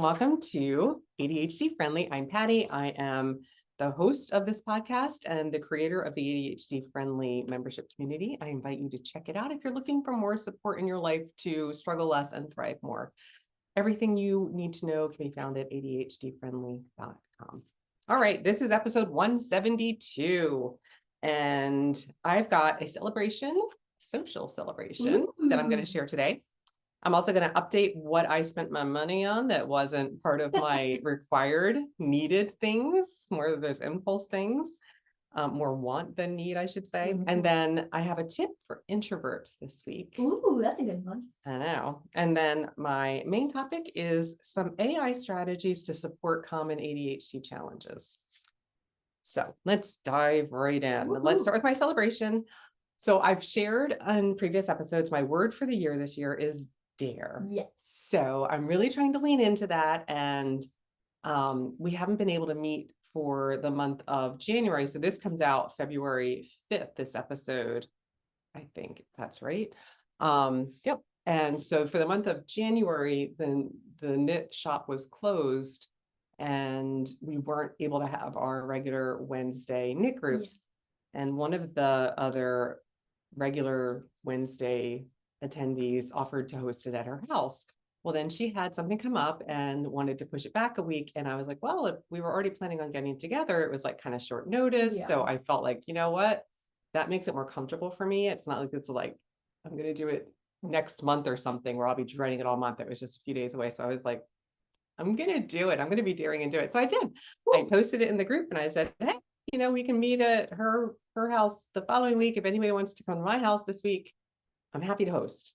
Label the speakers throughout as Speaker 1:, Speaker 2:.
Speaker 1: welcome to ADHD Friendly. I'm Patty. I am the host of this podcast and the creator of the ADHD Friendly membership community. I invite you to check it out if you're looking for more support in your life to struggle less and thrive more. Everything you need to know can be found at ADHDfriendly.com. All right, this is episode 172, and I've got a social celebration that I'm going to share today. I'm also going to update what I spent my money on that wasn't part of my required needed things, more of those impulse things, more want than need, I should say. And then I have a tip for introverts this week.
Speaker 2: Ooh, that's a good one.
Speaker 1: I know. And then my main topic is some AI strategies to support common ADHD challenges. So let's dive right in. Let's start with my celebration. So I've shared on previous episodes, my word for the year this year is dare.
Speaker 2: Yes.
Speaker 1: So I'm really trying to lean into that. And we haven't been able to meet for the month of January. So this comes out February 5th, this episode. I think that's right. Yep. And so for the month of January, the knit shop was closed and we weren't able to have our regular Wednesday knit groups. Yeah. And one of the other regular Wednesday attendees offered to host it at her house. Well, then she had something come up and wanted to push it back a week. And I was like, well, if we were already planning on getting together, it was like kind of short notice. Yeah. So I felt like, you know what, that makes it more comfortable for me. It's not like it's like, I'm going to do it next month or something where I'll be dreading it all month. It was just a few days away. So I was like, I'm going to do it. I'm going to be daring and do it. So I did. Ooh. I posted it in the group and I said, hey, we can meet at her house the following week. If anybody wants to come to my house this week, I'm happy to host.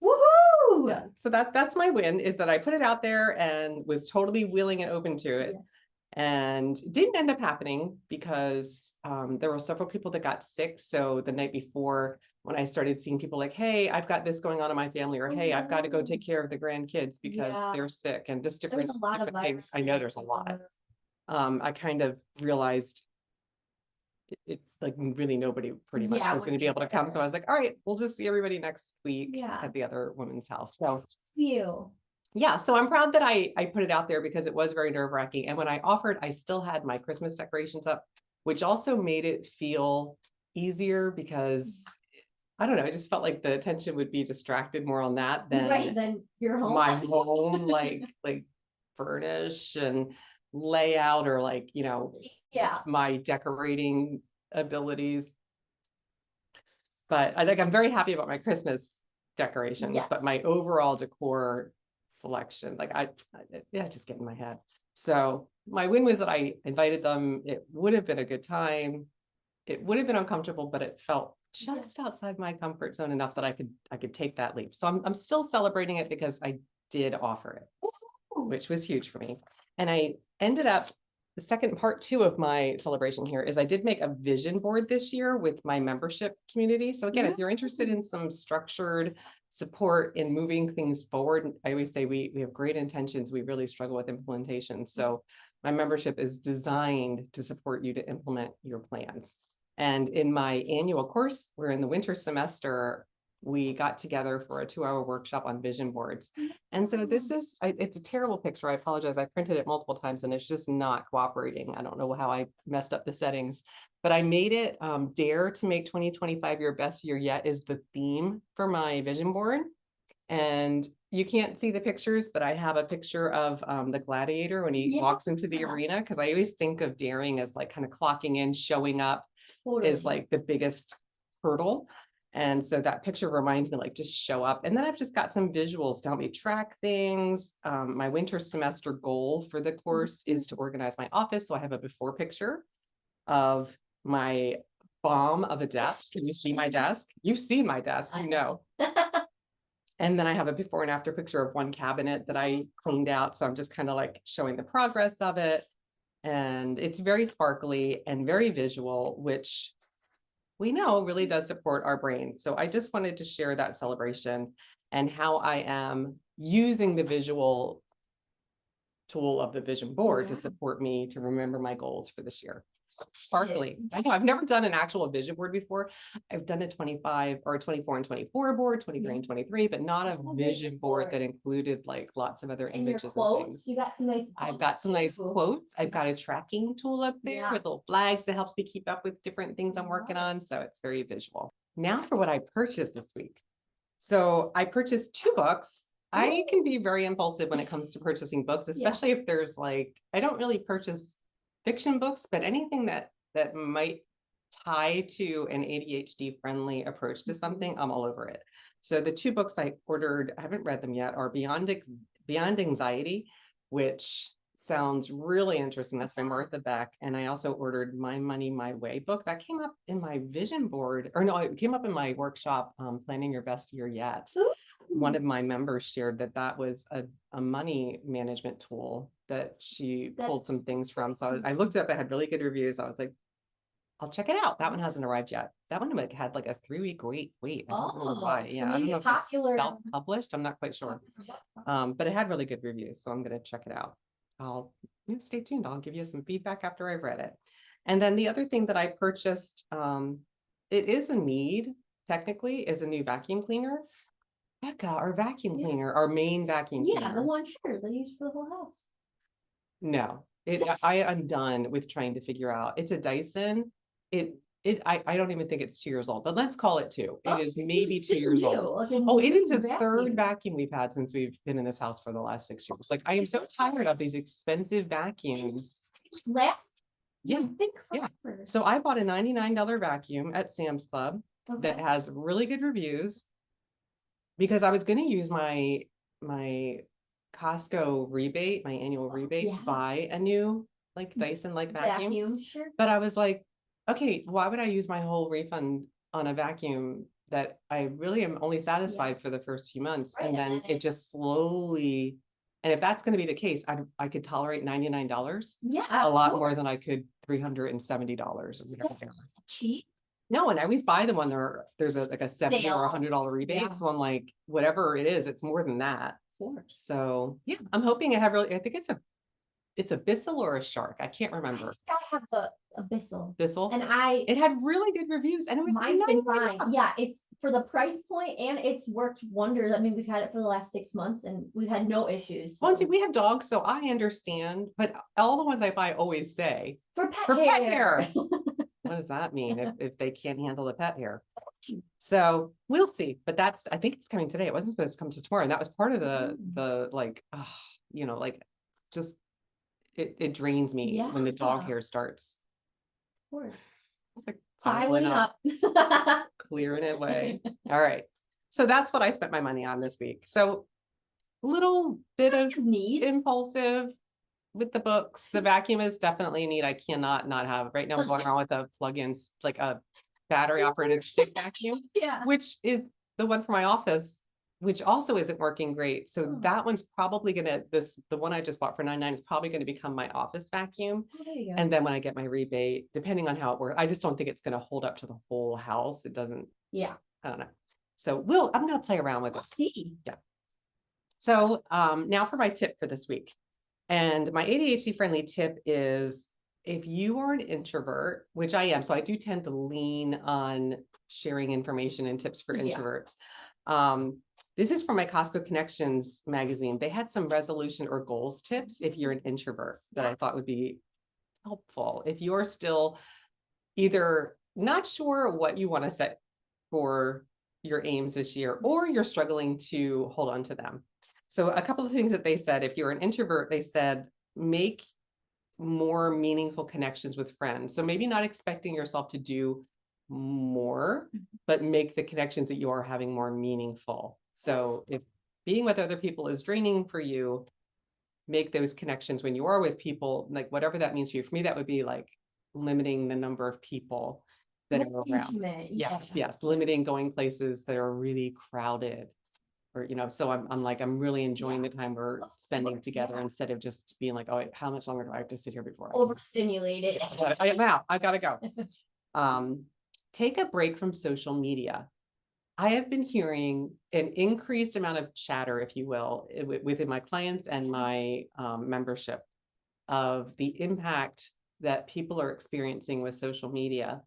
Speaker 2: Woohoo!
Speaker 1: Yeah. So that's my win, is that I put it out there and was totally willing and open to it. Yeah. And didn't end up happening because there were several people that got sick. So the night before, when I started seeing people like, hey, I've got this going on in my family, or hey, I've got to go take care of the grandkids because they're sick, and just different things. I know there's a lot. I kind of realized it like really nobody pretty much was going to be able to come. So I was like, all right, we'll just see everybody next week at the other woman's house. So yeah, so I'm proud that I put it out there because it was very nerve-wracking. And when I offered, I still had my Christmas decorations up, which also made it feel easier because I don't know, I just felt like the attention would be distracted more on that than
Speaker 2: your home.
Speaker 1: My home, like furnish and layout, or like, my decorating abilities. But I think I'm very happy about my Christmas decorations, but my overall decor selection, like I just get in my head. So my win was that I invited them. It would have been a good time. It would have been uncomfortable, but it felt just outside my comfort zone enough that I could take that leap. So I'm still celebrating it because I did offer it, which was huge for me. And I ended up, the second part 2 of my celebration here is I did make a vision board this year with my membership community. So again, if you're interested in some structured support in moving things forward, I always say we have great intentions. We really struggle with implementation. So my membership is designed to support you to implement your plans. And in my annual course, we're in the winter semester, we got together for a 2-hour workshop on vision boards. And so this is, it's a terrible picture. I apologize. I printed it multiple times and it's just not cooperating. I don't know how I messed up the settings, but I made it dare to make 2025 your best year yet is the theme for my vision board. And you can't see the pictures, but I have a picture of the gladiator when he walks into the arena, because I always think of daring as like kind of clocking in, showing up is like the biggest hurdle. And so that picture reminds me, like, just show up. And then I've just got some visuals to help me track things. My winter semester goal for the course is to organize my office. So I have a before picture of my bomb of a desk. Can you see my desk? You've seen my desk, you know. And then I have a before and after picture of one cabinet that I cleaned out. So I'm just kind of like showing the progress of it. And it's very sparkly and very visual, which we know really does support our brains. So I just wanted to share that celebration and how I am using the visual tool of the vision board to support me to remember my goals for this year. Sparkly. I know I've never done an actual vision board before. I've done a 25 or 24 and 24 board, 23 and 23, but not a vision board that included like lots of other images and things.
Speaker 2: You got some nice quotes.
Speaker 1: I've got some nice quotes. I've got a tracking tool up there with little flags that helps me keep up with different things I'm working on. So it's very visual. Now for what I purchased this week. So I purchased 2 books. I can be very impulsive when it comes to purchasing books, especially if there's like, I don't really purchase fiction books, but anything that might tie to an ADHD friendly approach to something, I'm all over it. So the 2 books I ordered, I haven't read them yet, are Beyond Anxiety, which sounds really interesting. That's by Martha Beck. And I also ordered My Money, My Way book. That came up in my vision board, or no, it came up in my workshop, Planning Your Best Year Yet. Ooh. One of my members shared that was a money management tool that she pulled some things from. So I looked it up, it had really good reviews. I was like, I'll check it out. That one hasn't arrived yet. That one had like a 3-week wait. I don't know why. Yeah, I don't know if it's self-published. I'm not quite sure. But it had really good reviews. So I'm going to check it out. I'll stay tuned. I'll give you some feedback after I've read it. And then the other thing that I purchased, it is a need, technically, is a new vacuum cleaner. Becca, our vacuum cleaner, our main vacuum cleaner.
Speaker 2: Yeah, the one they use for the whole house.
Speaker 1: No, I'm done with trying to figure out. It's a Dyson. I don't even think it's 2 years old, but let's call it 2. It is maybe 2 years old. Oh, it is the 3rd vacuum we've had since we've been in this house for the last 6 years. Like, I am so tired of these expensive vacuums. Yeah. So I bought a $99 vacuum at Sam's Club that has really good reviews, because I was going to use my Costco rebate, my annual rebate, to buy a new like Dyson like vacuum.
Speaker 2: Sure.
Speaker 1: But I was like, okay, why would I use my whole refund on a vacuum that I really am only satisfied for the first few months, and then it just slowly. And if that's going to be the case, I could tolerate $99. A lot more than I could $370 or whatever.
Speaker 2: Cheap.
Speaker 1: No, and I always buy them when there's a $70 or $100 rebate. So I'm like, whatever it is, it's more than that. So yeah, I'm hoping I think it's a Bissell or a Shark. I can't remember.
Speaker 2: I have a Bissell.
Speaker 1: Bissell.
Speaker 2: And
Speaker 1: it had really good reviews, and it was
Speaker 2: mine's been fine. Yeah, it's for the price point, and it's worked wonders. I mean, we've had it for the last 6 months and we've had no issues.
Speaker 1: So. Well, see, we have dogs, so I understand, but all the ones I buy always say
Speaker 2: for pet hair.
Speaker 1: What does that mean if they can't handle the pet hair? So we'll see. But I think it's coming today. It wasn't supposed to come to tomorrow. And that was part of the like, like just it drains me when the dog hair starts.
Speaker 2: Of course.
Speaker 1: Like
Speaker 2: piling up.
Speaker 1: Clearing it away. All right. So that's what I spent my money on this week. So a little bit of impulsive with the books. The vacuum is definitely a need. I cannot not have. Right now I'm going around with a plug-in, like a battery operated stick vacuum, which is the one for my office, which also isn't working great. So that one's probably the one I just bought for $99 is probably going to become my office vacuum. And then when I get my rebate, depending on how it works, I just don't think it's going to hold up to the whole house. It doesn't. I don't know. So I'm going to play around with it.
Speaker 2: See.
Speaker 1: Yeah. So now for my tip for this week. And my ADHD friendly tip is, if you are an introvert, which I am, so I do tend to lean on sharing information and tips for introverts. This is from my Costco Connections magazine. They had some resolution or goals tips if you're an introvert that I thought would be helpful. If you're still either not sure what you want to set for your aims this year, or you're struggling to hold on to them. So a couple of things that they said, if you're an introvert, they said, make more meaningful connections with friends. So maybe not expecting yourself to do more, but make the connections that you are having more meaningful. So if being with other people is draining for you, make those connections when you are with people, like whatever that means for you. For me, that would be like limiting the number of people that are around. Yes. Limiting going places that are really crowded. Or, so I'm really enjoying the time we're spending together instead of just being like, oh, how much longer do I have to sit here before
Speaker 2: overstimulated?
Speaker 1: I gotta go. Take a break from social media. I have been hearing an increased amount of chatter, if you will, within my clients and my membership of the impact that people are experiencing with social media.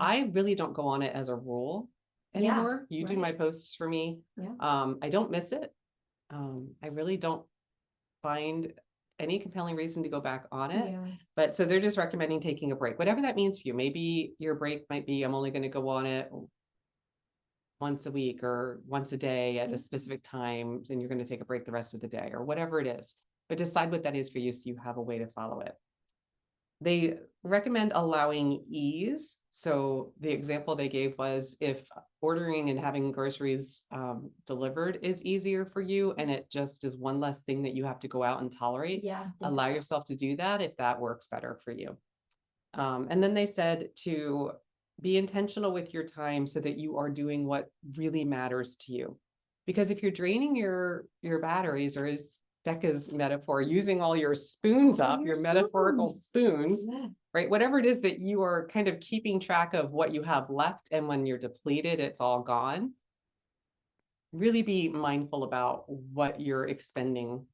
Speaker 1: I really don't go on it as a rule anymore. You do my posts for me. I don't miss it. I really don't find any compelling reason to go back on it. But so they're just recommending taking a break, whatever that means for you. Maybe your break might be, I'm only going to go on it once a week or once a day at a specific time, and you're going to take a break the rest of the day, or whatever it is. But decide what that is for you so you have a way to follow it. They recommend allowing ease. So the example they gave was if ordering and having groceries delivered is easier for you, and it just is one less thing that you have to go out and tolerate, allow yourself to do that if that works better for you. And then they said to be intentional with your time so that you are doing what really matters to you. Because if you're draining your batteries, or as Becca's metaphor, using all your spoons up, your metaphorical spoons, right? Whatever it is that you are kind of keeping track of what you have left, and when you're depleted, it's all gone. Really be mindful about what you're expending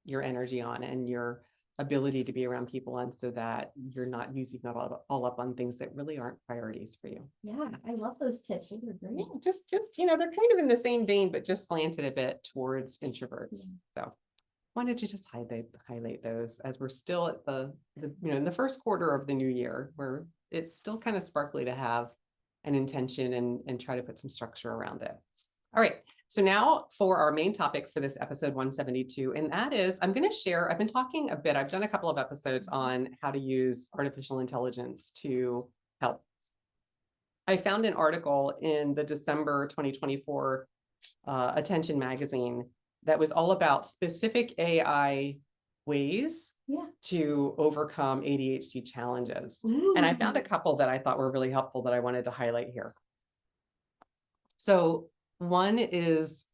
Speaker 1: your energy on and your ability to be around people on, so that you're not using that all up on things that really aren't priorities for you.
Speaker 2: Yeah, I love those tips. Those are great.
Speaker 1: Just they're kind of in the same vein, but just slanted a bit towards introverts. So wanted to just highlight those as we're still at the in the first quarter of the new year, where it's still kind of sparkly to have an intention and try to put some structure around it. All right. So now for our main topic for this episode 172, and that is, I'm going to share, I've been talking a bit, I've done a couple of episodes on how to use artificial intelligence to help. I found an article in the December 2024 Attention magazine that was all about specific AI ways to overcome ADHD challenges. And I found a couple that I thought were really helpful that I wanted to highlight here. So one is,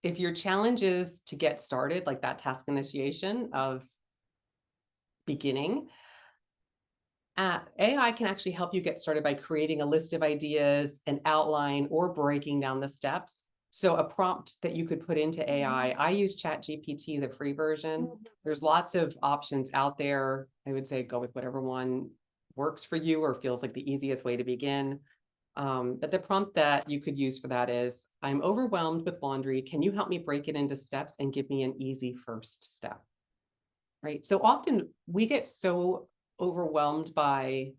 Speaker 1: if your challenge is to get started, like that task initiation of beginning, AI can actually help you get started by creating a list of ideas, an outline, or breaking down the steps. So a prompt that you could put into AI, I use ChatGPT, the free version. There's lots of options out there. I would say go with whatever one works for you or feels like the easiest way to begin. But the prompt that you could use for that is, I'm overwhelmed with laundry. Can you help me break it into steps and give me an easy first step? Right. So often we get so overwhelmed by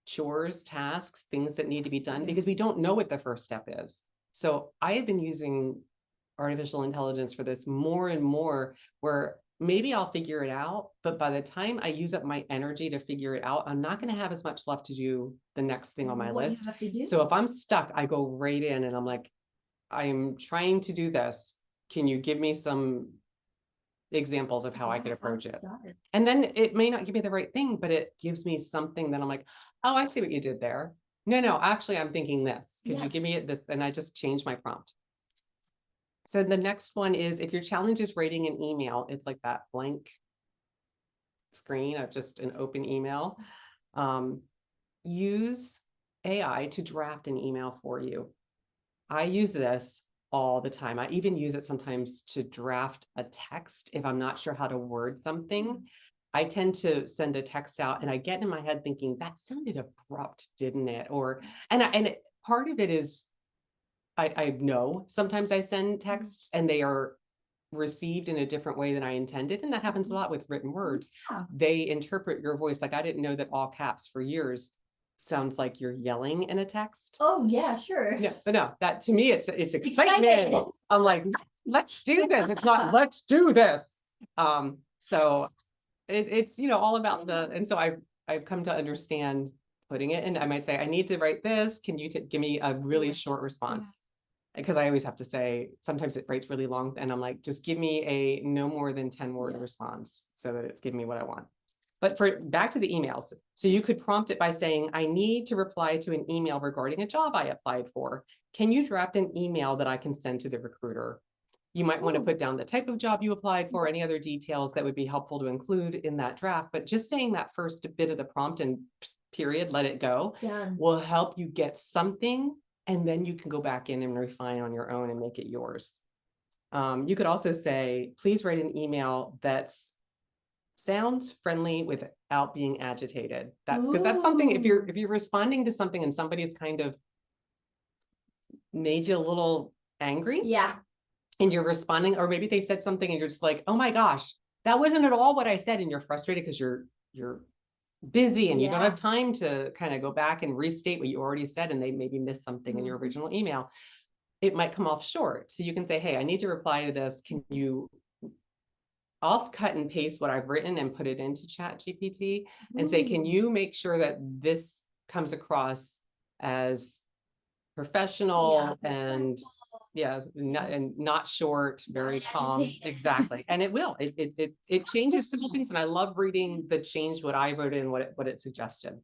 Speaker 1: chores, tasks, things that need to be done because we don't know what the first step is. So I have been using artificial intelligence for this more and more, where maybe I'll figure it out, but by the time I use up my energy to figure it out, I'm not going to have as much left to do the next thing on my list. So if I'm stuck, I go right in and I'm like, I'm trying to do this. Can you give me some examples of how I could approach it? And then it may not give me the right thing, but it gives me something that I'm like, oh, I see what you did there. No, actually, I'm thinking this. Could you give me this? And I just changed my prompt. So the next one is, if your challenge is writing an email, it's like that blank screen of just an open email. Use AI to draft an email for you. I use this all the time. I even use it sometimes to draft a text if I'm not sure how to word something. I tend to send a text out and I get in my head thinking, that sounded abrupt, didn't it? Part of it is, I know sometimes I send texts and they are received in a different way than I intended. And that happens a lot with written words. They interpret your voice. Like, I didn't know that all caps for years sounds like you're yelling in a text.
Speaker 2: Oh yeah, sure.
Speaker 1: Yeah, but no, that to me, it's excitement. I'm like, let's do this. It's not, let's do this. So it's, all about and so I've come to understand putting it in. I might say, I need to write this. Can you give me a really short response? Because I always have to say, sometimes it writes really long and I'm like, just give me a no more than 10 word response so that it's giving me what I want. But back to the emails. So you could prompt it by saying, I need to reply to an email regarding a job I applied for. Can you draft an email that I can send to the recruiter? You might want to put down the type of job you applied for, any other details that would be helpful to include in that draft. But just saying that first bit of the prompt and period, let it go, will help you get something. and then you can go back in and refine on your own and make it yours. You could also say, please write an email that's sounds friendly without being agitated. That's because that's something, if you're responding to something and somebody's kind of made you a little angry.
Speaker 2: Yeah.
Speaker 1: And you're responding, or maybe they said something and you're just like, oh my gosh, that wasn't at all what I said. And you're frustrated because you're busy and you don't have time to kind of go back and restate what you already said. And they maybe missed something in your original email. It might come off short. So you can say, hey, I need to reply to this. I'll cut and paste what I've written and put it into ChatGPT and say, can you make sure that this comes across as professional and not short, very calm. Exactly. And it will, it changes simple things. And I love reading the change what I wrote in, what it suggested.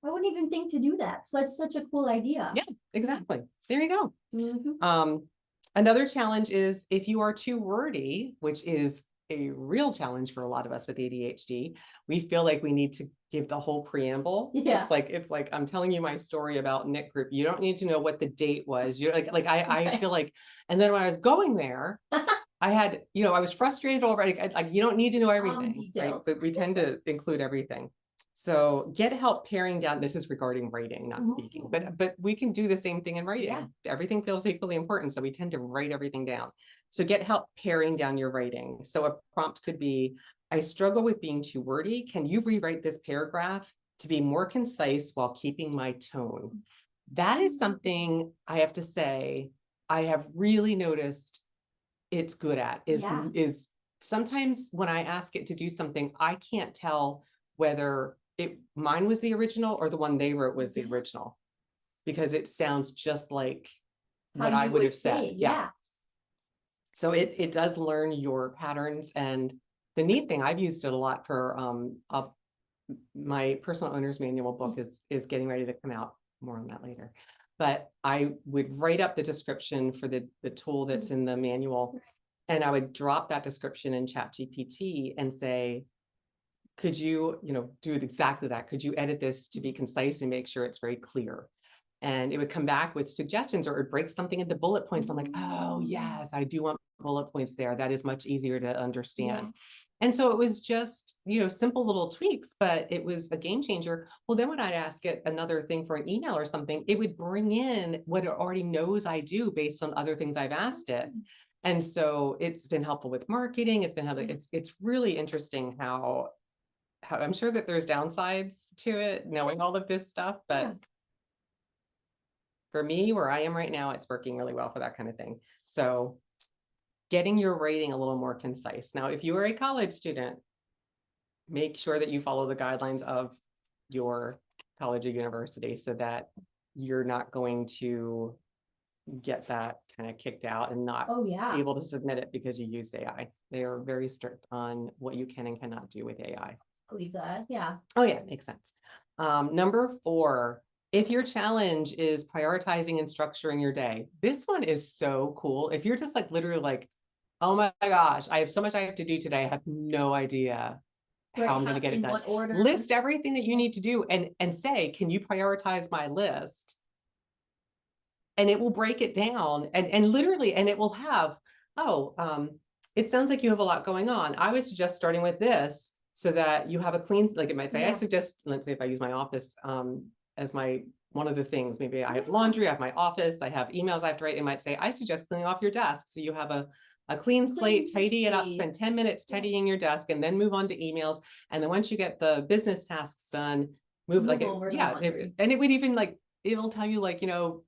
Speaker 2: I wouldn't even think to do that. So that's such a cool idea.
Speaker 1: Yeah, exactly. There you go. Another challenge is if you are too wordy, which is a real challenge for a lot of us with ADHD, we feel like we need to give the whole preamble.
Speaker 2: Yeah.
Speaker 1: It's like I'm telling you my story about Nick Group. You don't need to know what the date was. You're I feel like, and then when I was going there, I had, I was frustrated over like you don't need to know everything, right? But we tend to include everything. So get help paring down. This is regarding writing, not speaking, but we can do the same thing in writing. Yeah. Everything feels equally important. So we tend to write everything down. So get help paring down your writing. So a prompt could be, I struggle with being too wordy. Can you rewrite this paragraph to be more concise while keeping my tone? That is something I have to say, I have really noticed it's good at is sometimes when I ask it to do something, I can't tell whether mine was the original or the one they wrote was the original, because it sounds just like what I would have said. Yeah. So it does learn your patterns. And the neat thing, I've used it a lot for my personal owner's manual book is getting ready to come out. More on that later. But I would write up the description for the tool that's in the manual, and I would drop that description in ChatGPT and say, could you, do exactly that? Could you edit this to be concise and make sure it's very clear? And it would come back with suggestions, or it would break something into bullet points. I'm like, oh yes, I do want bullet points there. That is much easier to understand. And so it was just, simple little tweaks, but it was a game changer. Well, then when I'd ask it another thing for an email or something, it would bring in what it already knows I do based on other things I've asked it. And so it's been helpful with marketing. It's been helpful. It's really interesting how I'm sure that there's downsides to it, knowing all of this stuff, but for me, where I am right now, it's working really well for that kind of thing. So getting your writing a little more concise. Now, if you are a college student, make sure that you follow the guidelines of your college or university so that you're not going to get that kind of kicked out and not able to submit it because you used AI. They are very strict on what you can and cannot do with AI.
Speaker 2: Believe that. Yeah.
Speaker 1: Oh yeah, makes sense. Number 4, if your challenge is prioritizing and structuring your day, this one is so cool. If you're just like literally like, oh my gosh, I have so much I have to do today. I have no idea how I'm going to get it done. List everything that you need to do and say, can you prioritize my list? And it will break it down and literally, and it will have, it sounds like you have a lot going on. I would suggest starting with this so that you have a clean, like it might say, I suggest, let's say if I use my office as one of the things, maybe I have laundry, I have my office, I have emails I have to write. It might say, I suggest cleaning off your desk. So you have a clean slate, tidy it up, spend 10 minutes tidying your desk, and then move on to emails. And then once you get the business tasks done, move over. And it would even it'll tell you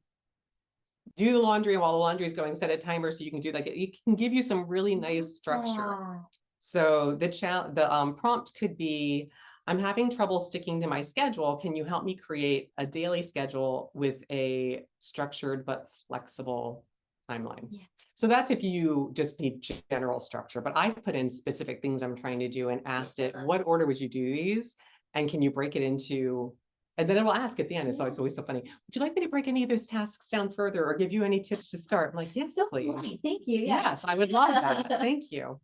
Speaker 1: do the laundry, and while the laundry is going, set a timer so you can do that. It can give you some really nice structure. So the prompt could be, I'm having trouble sticking to my schedule. Can you help me create a daily schedule with a structured but flexible timeline? So that's if you just need general structure, but I've put in specific things I'm trying to do and asked it, what order would you do these? And can you break it into, and then it will ask at the end. So it's always so funny. Would you like me to break any of those tasks down further or give you any tips to start? I'm like, yes, please.
Speaker 2: Funny. Thank you.
Speaker 1: Yes, I would love that. Thank you.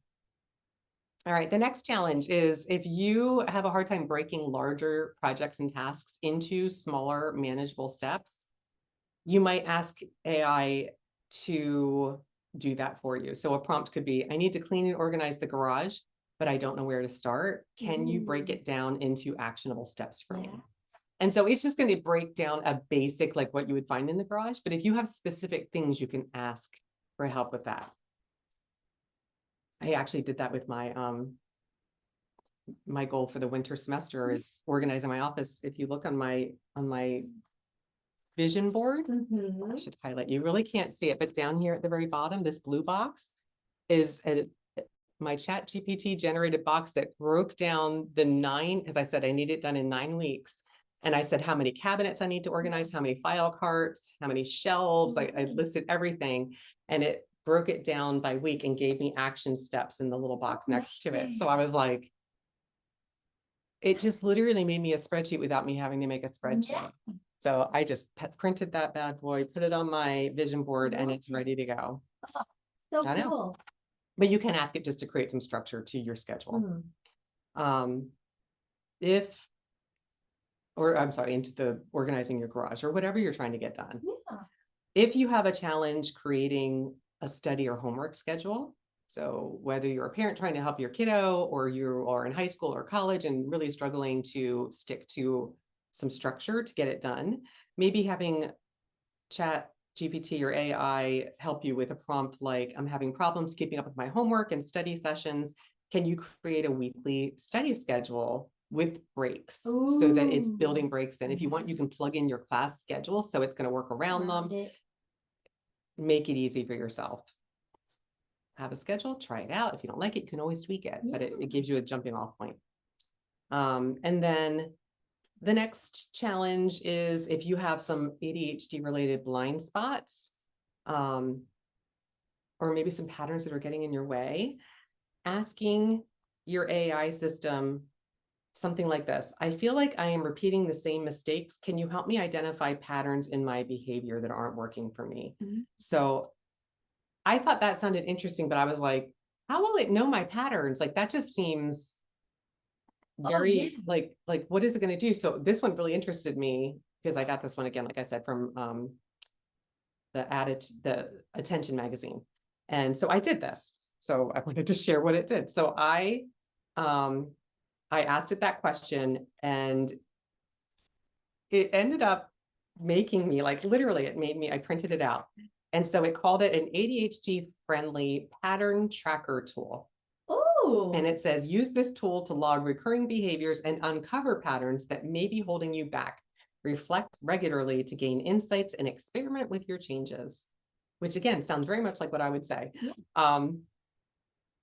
Speaker 1: All right, the next challenge is if you have a hard time breaking larger projects and tasks into smaller manageable steps, you might ask AI to do that for you. So a prompt could be, I need to clean and organize the garage, but I don't know where to start. Can you break it down into actionable steps for me? And so it's just going to break down a basic, like what you would find in the garage. But if you have specific things, you can ask for help with that. I actually did that with my goal for the winter semester is organizing my office. If you look on my vision board, I should highlight, you really can't see it, but down here at the very bottom, this blue box is my Chat GPT generated box that broke down the 9, because I said I need it done in 9 weeks. And I said how many cabinets I need to organize, how many file carts, how many shelves. I listed everything, and it broke it down by week and gave me action steps in the little box next to it. So I was like, it just literally made me a spreadsheet without me having to make a spreadsheet. Yeah. So I just printed that bad boy, put it on my vision board, and it's ready to go.
Speaker 2: So cool.
Speaker 1: But you can ask it just to create some structure to your schedule. Into the organizing your garage or whatever you're trying to get done. Yeah. If you have a challenge creating a study or homework schedule, so whether you're a parent trying to help your kiddo or you are in high school or college and really struggling to stick to some structure to get it done, maybe having Chat GPT or AI help you with a prompt like, I'm having problems keeping up with my homework and study sessions. Can you create a weekly study schedule with breaks so that it's building breaks in? If you want, you can plug in your class schedule so it's going to work around them. Make it easy for yourself. Have a schedule, try it out. If you don't like it, you can always tweak it, but it gives you a jumping off point. And then the next challenge is if you have some ADHD related blind spots, or maybe some patterns that are getting in your way, asking your AI system something like this. I feel like I am repeating the same mistakes. Can you help me identify patterns in my behavior that aren't working for me? So I thought that sounded interesting, but I was like, how will it know my patterns? Like, that just seems very like what is it going to do? So this one really interested me because I got this one again, like I said, from the Attention magazine. And so I did this. So I wanted to share what it did. So I asked it that question, and it ended up making me, like, literally it made me, I printed it out. And so it called it an ADHD-friendly pattern tracker tool. Oh. And it says, use this tool to log recurring behaviors and uncover patterns that may be holding you back. Reflect regularly to gain insights and experiment with your changes, which again, sounds very much like what I would say. Yeah.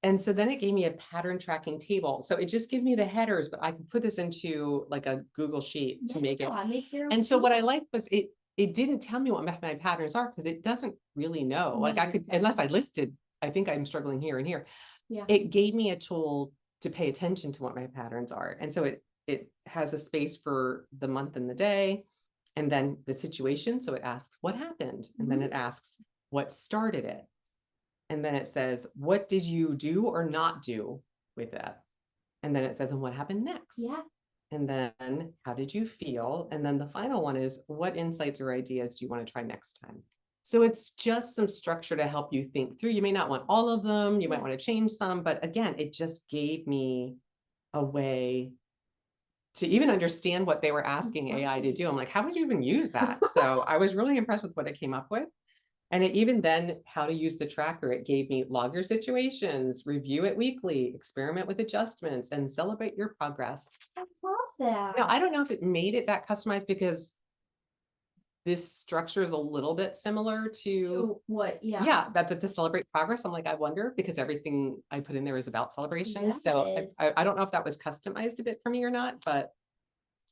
Speaker 1: And so then it gave me a pattern tracking table. So it just gives me the headers, but I can put this into like a Google sheet to make it. And so what I liked was it didn't tell me what my patterns are because it doesn't really know. Like I could, unless I listed, I think I'm struggling here and here. Yeah. It gave me a tool to pay attention to what my patterns are. And so it has a space for the month and the day, and then the situation. So it asks what happened, and then it asks what started it. And then it says, what did you do or not do with that? And then it says, and what happened next? Yeah. And then how did you feel? And then the final one is, what insights or ideas do you want to try next time? So it's just some structure to help you think through. You may not want all of them. You might want to change some, but again, it just gave me a way to even understand what they were asking AI to do. I'm like, how would you even use that? So I was really impressed with what it came up with. And it even then, how to use the tracker, it gave me log your situations, review it weekly, experiment with adjustments, and celebrate your progress.
Speaker 2: I love that.
Speaker 1: Now, I don't know if it made it that customized because this structure is a little bit similar to what? Yeah. Yeah, that's to celebrate progress. I'm like, I wonder, because everything I put in there is about celebration. Yes. So I don't know if that was customized a bit for me or not, but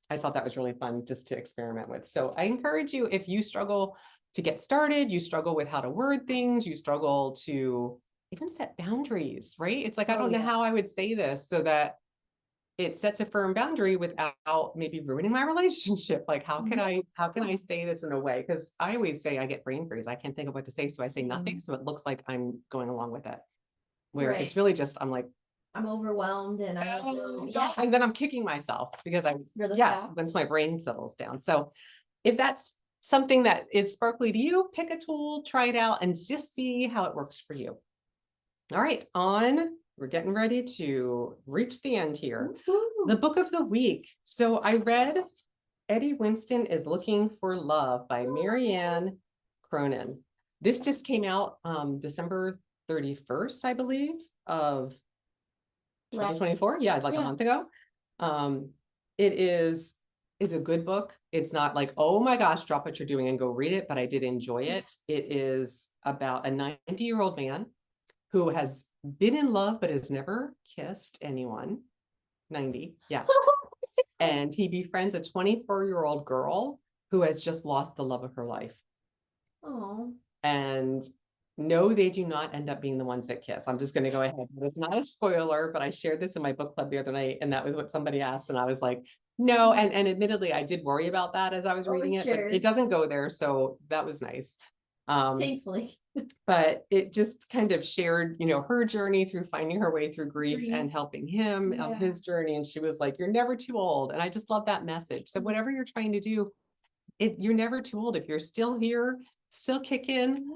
Speaker 1: I thought that was really fun just to experiment with. So I encourage you, if you struggle to get started, you struggle with how to word things, you struggle to even set boundaries, right? It's like, I don't know how I would say this so that it sets a firm boundary without maybe ruining my relationship. Like, how can I say this in a way? Because I always say I get brain freeze. I can't think of what to say. So I say nothing. So it looks like I'm going along with it. Where it's really just, I'm like,
Speaker 2: I'm overwhelmed and
Speaker 1: and then I'm kicking myself because once my brain settles down. So if that's something that is sparkly to you, pick a tool, try it out, and just see how it works for you. All right, we're getting ready to reach the end here. The book of the week. So I read Eddie Winston is Looking for Love by Marianne Cronin. This just came out December 31st, I believe, of 2024. Yeah, like a month ago. It's a good book. It's not like, oh my gosh, drop what you're doing and go read it, but I did enjoy it. It is about a 90-year-old man who has been in love but has never kissed anyone. 90, yeah. And he befriends a 24-year-old girl who has just lost the love of her life.
Speaker 2: Oh.
Speaker 1: And no, they do not end up being the ones that kiss. I'm just going to go ahead. It's not a spoiler, but I shared this in my book club the other night, and that was what somebody asked, and I was like, no. And admittedly, I did worry about that as I was reading it, but it doesn't go there, so that was nice.
Speaker 2: Thankfully.
Speaker 1: But it just kind of shared, her journey through finding her way through grief and helping him on his journey. And she was like, you're never too old. And I just love that message. So whatever you're trying to do, you're never too old. If you're still here, still kicking,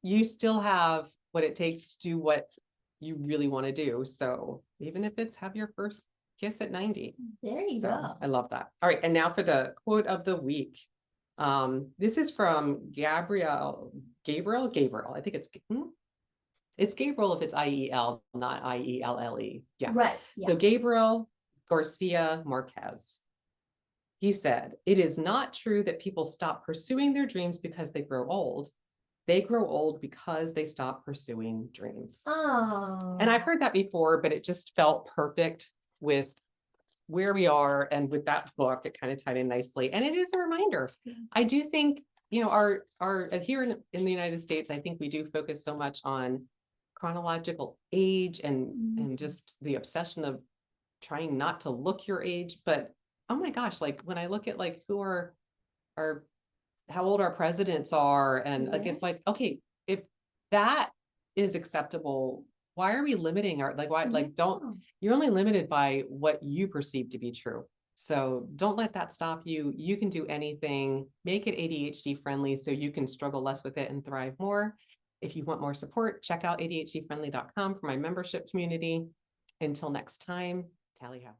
Speaker 1: you still have what it takes to do what you really want to do. So even if it's have your first kiss at 90.
Speaker 2: There you go.
Speaker 1: I love that. All right. And now for the quote of the week. This is from Gabriel. I think it's Gabriel if it's IEL, not IELLE. Yeah.
Speaker 2: Right.
Speaker 1: Yeah. So Gabriel Garcia Marquez. He said, "It is not true that people stop pursuing their dreams because they grow old. They grow old because they stop pursuing dreams."
Speaker 2: Oh.
Speaker 1: And I've heard that before, but it just felt perfect with where we are, and with that book, it kind of tied in nicely. And it is a reminder. I do think, our here in the United States, I think we do focus so much on chronological age and just the obsession of trying not to look your age. But oh my gosh, like when I look at like who are how old our presidents are, and like it's like, okay, if that is acceptable, why are we limiting you're only limited by what you perceive to be true. So don't let that stop you. You can do anything. Make it ADHD friendly so you can struggle less with it and thrive more. If you want more support, check out ADHD-friendly.com for my membership community. Until next time, tally ho.